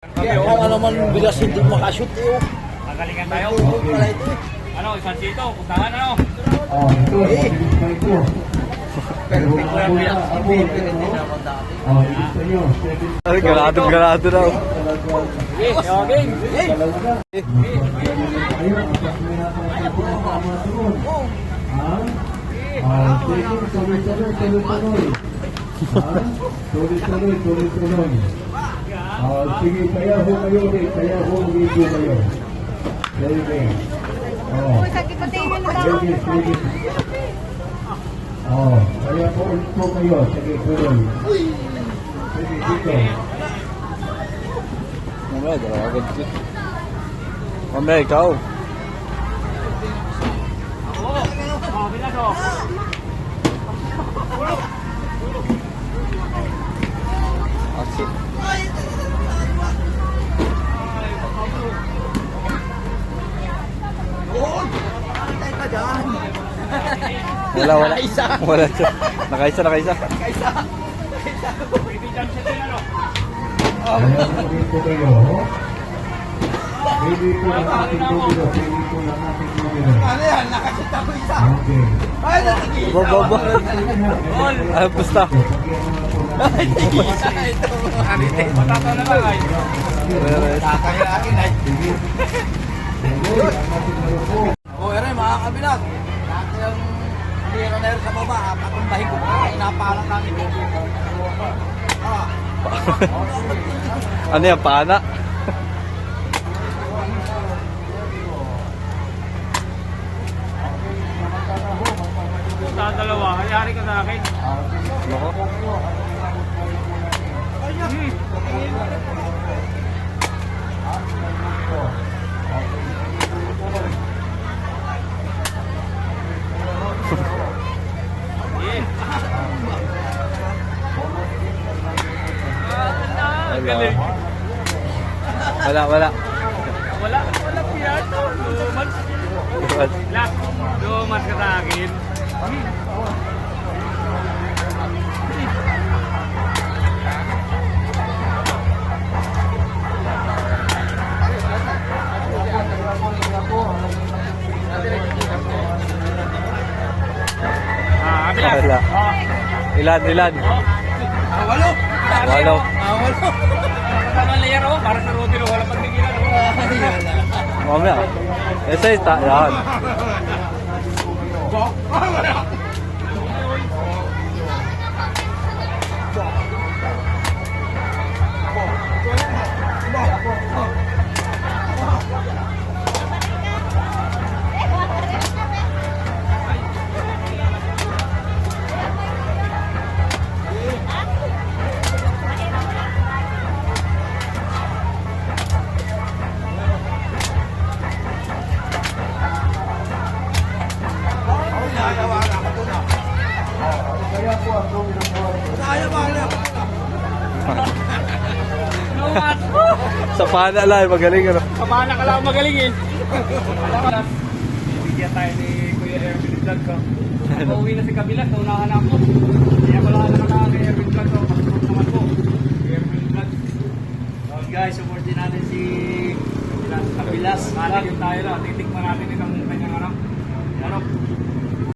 Kaya kung ano man bilas hindi makashoot eh. Magalingan tayo. Ano, isang sito, puntahan ano? Perfect lang bilas. Hindi naman dati. Ay, ganado daw. Okay, Tuloy-tuloy. Sige, kaya ho kayo ulit. Kaya ho mag-video kayo. Sige. Sakit pa tingin na Sige. Kaya po ulit po kayo. Sige, tuloy. Sige, dito. Mamaya, dalawa agad ko. Mamaya, ikaw. bilado. Asit. Wala. Wala siya. Nakaisa. Kaya ulit po kayo. Hindi po ng ating numero. Hindi po ng ating numero. Ano yan? Nakashoot ako isa. Okay. Ay, natigil. Baba. Ay, pusta. Ay, tigil isa. Ito. Matataw na lang ay. Kakaya akin ay. O, ere, mga kabilag. Dati yung lira na sa baba. Patumbahin ko pa. Inapalang namin dito. Ano yan, pana? Sa dalawa, hayari ka sa akin. Galing. Wala. Wala piyano. Lumas ka sa akin. Kabilang. Wala. Ilan? Walo. Walo. Walo. Tama layer oh, para sa Rodilo, wala pagtigilan. Mamaya. Esa ita. Yan. Lumas! Sa pana lang, magaling ano. Kamana ka lang magaling eh. Bibigyan tayo ni Kuya Erwin Vlog ko. Pauwi na si Kabilang, naunahan ako.